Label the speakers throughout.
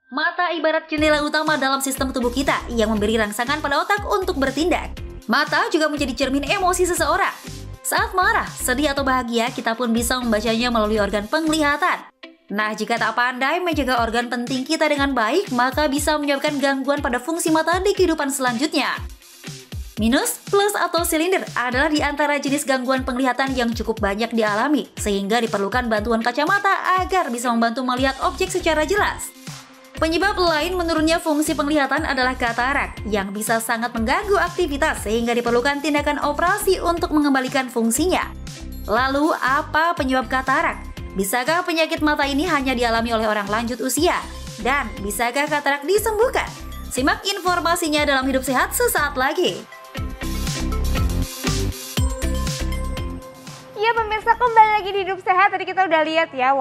Speaker 1: Mata ibarat jendela utama dalam sistem tubuh kita yang memberi rangsangan pada otak untuk bertindak. Mata juga menjadi cermin emosi seseorang. Saat marah, sedih atau bahagia, kita pun bisa membacanya melalui organ penglihatan. Nah, jika tak pandai menjaga organ penting kita dengan baik, maka bisa menyebabkan gangguan pada fungsi mata di kehidupan selanjutnya. Minus, plus, atau silinder adalah di antara jenis gangguan penglihatan yang cukup banyak dialami, sehingga diperlukan bantuan kacamata agar bisa membantu melihat objek secara jelas. Penyebab lain menurunnya fungsi penglihatan adalah katarak yang bisa sangat mengganggu aktivitas sehingga diperlukan tindakan operasi untuk mengembalikan fungsinya. Lalu, apa penyebab katarak? Bisakah penyakit mata ini hanya dialami oleh orang lanjut usia? Dan bisakah katarak disembuhkan? Simak informasinya dalam Hidup Sehat sesaat lagi.
Speaker 2: Ya pemirsa, kembali lagi di Hidup Sehat. Tadi kita udah lihat ya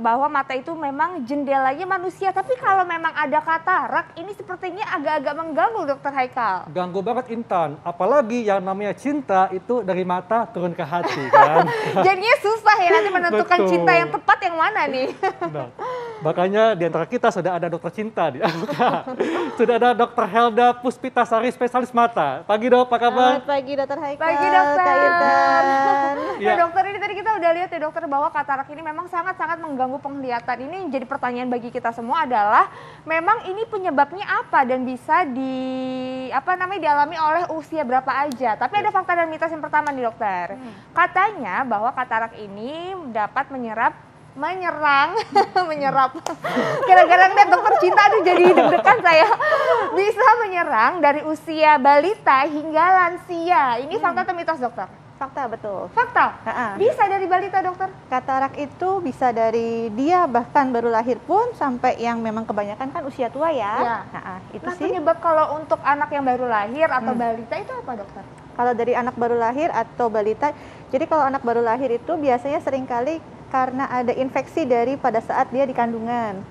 Speaker 2: bahwa mata itu memang jendelanya manusia. Tapi kalau memang ada katarak, ini sepertinya agak-agak mengganggu, Dokter Haikal.
Speaker 3: Ganggu banget, Intan. Apalagi yang namanya cinta itu dari mata turun ke hati kan.
Speaker 2: Jadinya susah ya nanti menentukan
Speaker 3: Betul.
Speaker 2: cinta yang tepat yang mana nih.
Speaker 3: Nah, makanya di antara kita sudah ada dokter cinta nih. Sudah ada Dokter Helda Puspitasari, spesialis mata. Pagi Dok, apa kabar?
Speaker 4: Selamat pagi Dokter Haikal.
Speaker 2: Pagi Dokter.
Speaker 4: Kak Intan.
Speaker 3: Ya.
Speaker 2: Nah dokter, ini tadi kita udah lihat ya dokter bahwa katarak ini memang sangat-sangat mengganggu penglihatan. Ini yang jadi pertanyaan bagi kita semua adalah memang ini penyebabnya apa dan bisa dialami oleh usia berapa aja. Tapi ada fakta dan mitos yang pertama nih dokter. Katanya bahwa katarak ini dapat menyerang gara-gara ngeliat dokter cinta, aduh jadi deg-degan saya, bisa menyerang dari usia balita hingga lansia. Ini fakta atau mitos dokter?
Speaker 4: Fakta, betul.
Speaker 2: Fakta? Bisa dari balita dokter?
Speaker 4: Katarak itu bisa dari dia bahkan baru lahir pun sampai yang memang kebanyakan kan usia tua ya. Itu
Speaker 2: Nah,
Speaker 4: sih.
Speaker 2: penyebab kalau untuk anak yang baru lahir atau balita itu apa dokter?
Speaker 4: Kalau dari anak baru lahir atau balita, jadi kalau anak baru lahir itu biasanya seringkali karena ada infeksi dari pada saat dia di kandungan.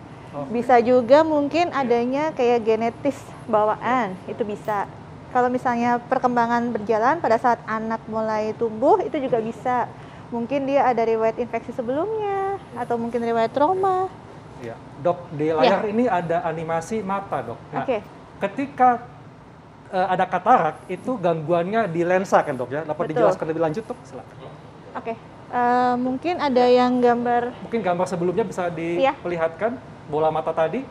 Speaker 4: Bisa juga mungkin adanya kayak genetis bawaan, itu bisa. Kalau misalnya perkembangan berjalan pada saat anak mulai tumbuh, itu juga bisa. Mungkin dia ada riwayat infeksi sebelumnya, atau mungkin riwayat trauma.
Speaker 3: Ya. Dok, di layar ini ada animasi mata, Dok. Nah, ketika ada katarak, itu gangguannya di lensa kan, Dok ya? Dapat dijelaskan lebih lanjut, Dok? Silakan.
Speaker 4: Mungkin ada yang gambar.
Speaker 3: Mungkin gambar sebelumnya bisa diperlihatkan bola mata tadi.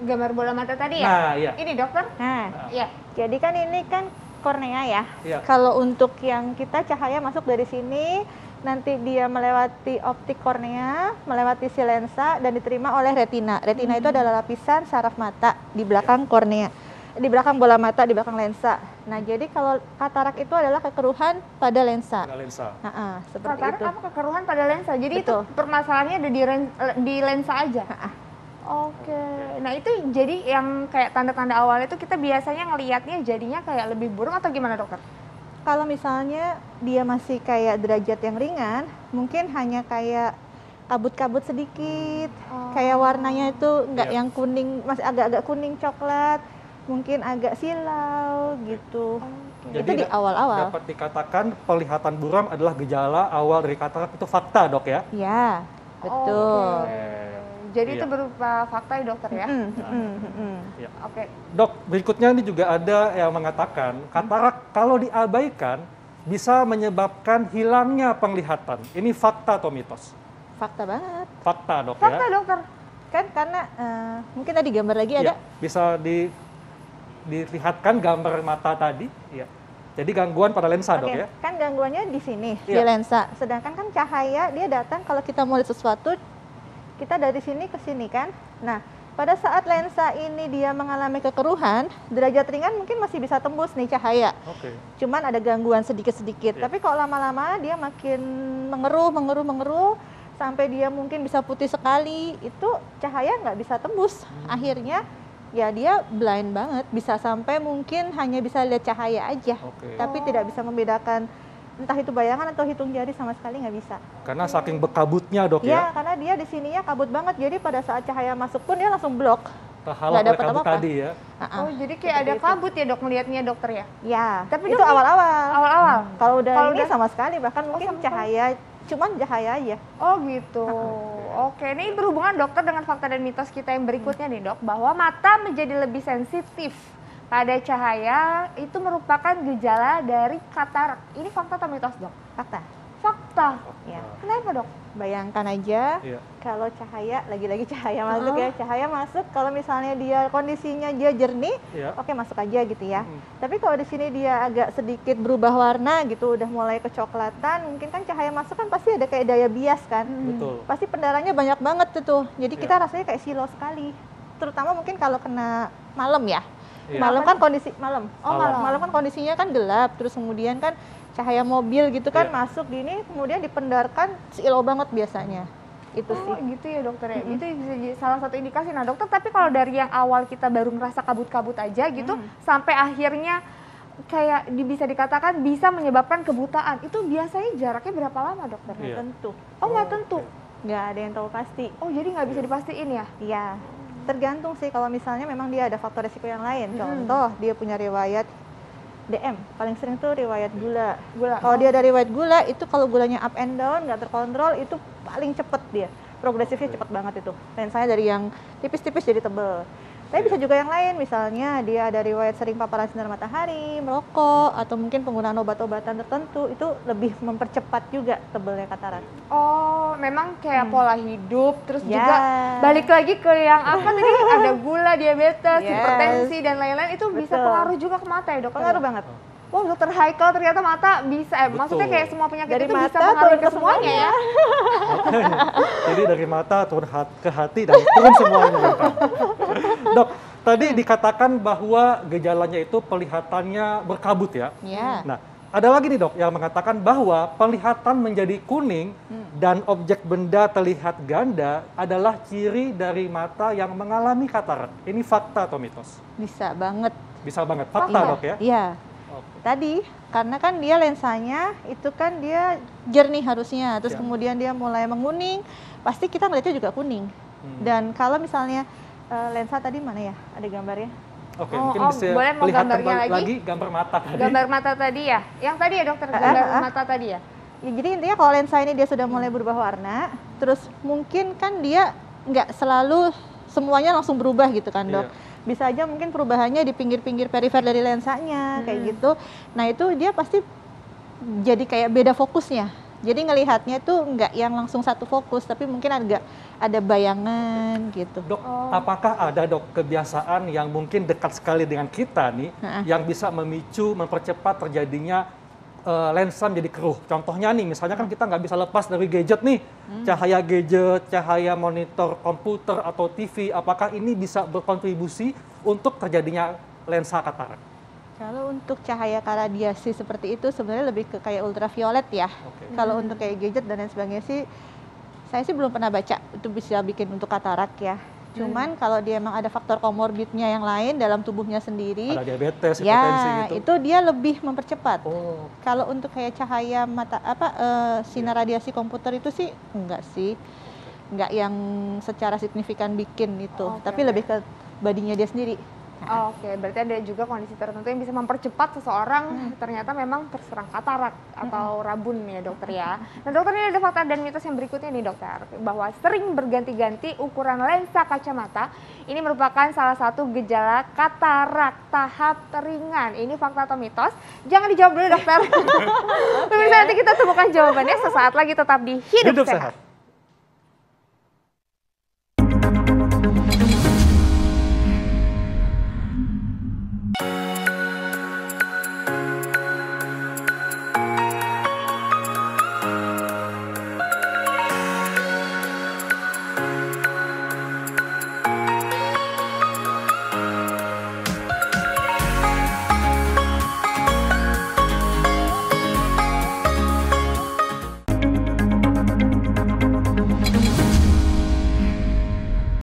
Speaker 2: Gambar bola mata tadi ya?
Speaker 3: Nah, iya.
Speaker 2: Ini dokter? Iya.
Speaker 4: Jadi kan ini kan kornea ya.
Speaker 3: Iya.
Speaker 4: Kalau untuk yang kita cahaya masuk dari sini, nanti dia melewati optik kornea, melewati si lensa dan diterima oleh retina. Retina itu adalah lapisan saraf mata di belakang kornea, di belakang bola mata, di belakang lensa. Nah, jadi kalau katarak itu adalah kekeruhan pada lensa.
Speaker 3: Pada lensa.
Speaker 4: Seperti
Speaker 2: Katarak
Speaker 4: itu.
Speaker 2: apa kekeruhan pada lensa? Jadi
Speaker 4: Betul.
Speaker 2: itu permasalahannya ada di lensa aja? Oke, nah itu jadi yang kayak tanda-tanda awal itu kita biasanya ngelihatnya jadinya kayak lebih buruk atau gimana dokter?
Speaker 4: Kalau misalnya dia masih kayak derajat yang ringan, mungkin hanya kayak kabut-kabut sedikit, kayak warnanya itu nggak yang kuning, masih agak-agak kuning coklat, mungkin agak silau gitu.
Speaker 3: Jadi
Speaker 4: itu di awal-awal.
Speaker 3: dapat dikatakan penglihatan buram adalah gejala awal dari katarak, itu fakta Dok ya?
Speaker 4: Ya, betul.
Speaker 2: Jadi itu berupa fakta ya dokter ya?
Speaker 3: Ya.
Speaker 2: Oke.
Speaker 3: Dok, berikutnya ini juga ada yang mengatakan katarak kalau diabaikan bisa menyebabkan hilangnya penglihatan. Ini fakta atau mitos?
Speaker 4: Fakta banget.
Speaker 3: Fakta Dok ya?
Speaker 2: Fakta dokter?
Speaker 4: Kan karena mungkin tadi gambar lagi ada.
Speaker 3: Bisa dilihatkan gambar mata tadi. Ya. Jadi gangguan pada lensa Dok ya?
Speaker 4: Kan gangguannya di sini, di lensa. Sedangkan kan cahaya dia datang kalau kita mau lihat sesuatu, kita dari sini ke sini kan. Nah, pada saat lensa ini dia mengalami kekeruhan, derajat ringan mungkin masih bisa tembus nih cahaya. Cuman ada gangguan sedikit-sedikit. Tapi kalau lama-lama dia makin mengeruh, sampai dia mungkin bisa putih sekali, itu cahaya nggak bisa tembus. Akhirnya ya dia blind banget, bisa sampai mungkin hanya bisa lihat cahaya aja, tapi tidak bisa membedakan entah itu bayangan atau hitung jari, sama sekali nggak bisa.
Speaker 3: Karena saking bekabutnya dok ya?
Speaker 4: Iya, karena dia di sininya kabut banget, jadi pada saat cahaya masuk pun dia langsung blok.
Speaker 3: Terhalang oleh kabut tadi ya?
Speaker 2: Oh, jadi kayak ada kabut ya dok melihatnya dokter ya?
Speaker 4: Ya,
Speaker 2: tapi
Speaker 4: itu awal-awal.
Speaker 2: Awal-awal?
Speaker 4: Kalau udah ini sama sekali, bahkan mungkin cahaya, cuman cahaya aja.
Speaker 2: Oh gitu. Oke, ini berhubungan dokter dengan fakta dan mitos kita yang berikutnya nih dok, bahwa mata menjadi lebih sensitif pada cahaya itu merupakan gejala dari katarak. Ini fakta atau mitos dok?
Speaker 4: Fakta.
Speaker 2: Fakta?
Speaker 4: Ya.
Speaker 2: Kenapa dok?
Speaker 4: Bayangkan aja kalau cahaya, lagi-lagi cahaya masuk ya, cahaya masuk, kalau misalnya dia kondisinya dia jernih, oke masuk aja gitu ya. Tapi kalau di sini dia agak sedikit berubah warna gitu, udah mulai kecoklatan, mungkin kan cahaya masuk kan pasti ada kayak daya bias kan.
Speaker 3: Betul.
Speaker 4: Pasti pendaranya banyak banget tuh. Jadi kita rasanya kayak silau sekali. Terutama mungkin kalau kena malam ya. Malam kan kondisi malam. Malam kan kondisinya kan gelap, terus kemudian kan cahaya mobil gitu kan masuk gini, kemudian dipendarkan silau banget biasanya. Itu sih.
Speaker 2: Gitu ya dokter ya. Itu bisa jadi salah satu indikasi. Nah dokter, tapi kalau dari yang awal kita baru ngerasa kabut-kabut aja gitu, sampai akhirnya kayak bisa dikatakan bisa menyebabkan kebutaan, itu biasanya jaraknya berapa lama dokter?
Speaker 4: Nggak tentu.
Speaker 2: Oh nggak tentu?
Speaker 4: Nggak ada yang tahu pasti.
Speaker 2: Oh jadi nggak bisa dipastiin ya?
Speaker 4: Iya. Tergantung sih, kalau misalnya memang dia ada faktor resiko yang lain. Contoh, dia punya riwayat DM, paling sering tuh riwayat gula. Kalau dia ada riwayat gula, itu kalau gulanya up and down, nggak terkontrol, itu paling cepet dia. Progresifnya cepet banget itu. Lensanya dari yang tipis-tipis jadi tebel. Tapi bisa juga yang lain, misalnya dia ada riwayat sering paparan sinar matahari, merokok, atau mungkin penggunaan obat-obatan tertentu, itu lebih mempercepat juga tebelnya katarak.
Speaker 2: Oh, memang kayak pola hidup, terus juga balik lagi ke yang apa tadi, ada gula, diabetes, hipertensi, dan lain-lain, itu bisa pengaruh juga ke mata ya dokter?
Speaker 4: Pengaruh banget.
Speaker 2: Wow, dokter Haikal ternyata mata bisa, maksudnya kayak semua penyakit
Speaker 4: dari
Speaker 2: itu
Speaker 4: mata
Speaker 2: bisa mengaruhi ke semuanya ya?
Speaker 3: Jadi dari mata turun ke hati dan turun semuanya. Dok, tadi dikatakan bahwa gejalanya itu pelihatannya berkabut ya? Nah, ada lagi nih dok yang mengatakan bahwa penglihatan menjadi kuning dan objek benda terlihat ganda adalah ciri dari mata yang mengalami katarak. Ini fakta atau mitos?
Speaker 4: Bisa banget.
Speaker 3: Bisa banget, fakta dok ya?
Speaker 4: Iya. Tadi, karena kan dia lensanya itu kan dia jernih harusnya, terus kemudian dia mulai menguning, pasti kita ngeliatnya juga kuning. Dan kalau misalnya lensa tadi mana ya? Ada gambarnya?
Speaker 3: Oke, mungkin bisa
Speaker 2: boleh mau
Speaker 3: lihat
Speaker 2: gambarnya
Speaker 3: lagi gambar mata tadi.
Speaker 2: Gambar mata tadi ya? Yang tadi ya dokter, gambar mata tadi ya?
Speaker 4: Ya, jadi intinya kalau lensa ini dia sudah mulai berubah warna, terus mungkin kan dia nggak selalu semuanya langsung berubah gitu kan dok. Bisa aja mungkin perubahannya di pinggir-pinggir perifer dari lensanya kayak gitu. Nah itu dia pasti jadi kayak beda fokusnya. Jadi ngelihatnya tuh nggak yang langsung satu fokus, tapi mungkin ada bayangan gitu.
Speaker 3: Dok, apakah ada dok kebiasaan yang mungkin dekat sekali dengan kita nih, yang bisa memicu, mempercepat terjadinya lensa menjadi keruh? Contohnya nih, misalnya kan kita nggak bisa lepas dari gadget nih, cahaya gadget, cahaya monitor komputer atau TV, apakah ini bisa berkontribusi untuk terjadinya lensa katarak?
Speaker 4: Kalau untuk cahaya radiasi seperti itu sebenarnya lebih ke kayak ultraviolet ya. Kalau untuk kayak gadget dan lain sebagainya sih, saya sih belum pernah baca itu bisa bikin untuk katarak ya. Cuman kalau dia emang ada faktor komorbidnya yang lain dalam tubuhnya sendiri,
Speaker 3: ada diabetes, hipertensi gitu,
Speaker 4: itu dia lebih mempercepat. Kalau untuk kayak cahaya mata sinar radiasi komputer itu sih enggak sih, enggak yang secara signifikan bikin itu, tapi lebih ke badinya dia sendiri.
Speaker 2: Oke, berarti ada juga kondisi tertentu yang bisa mempercepat seseorang ternyata memang terserang katarak atau rabun ya dokter ya. Nah dokter, ini ada fakta dan mitos yang berikutnya nih dokter, bahwa sering berganti-ganti ukuran lensa kacamata ini merupakan salah satu gejala katarak tahap ringan. Ini fakta atau mitos? Jangan dijawab dulu dokter. Pemirsa, nanti kita temukan jawabannya sesaat lagi, tetap di Hidup Sehat.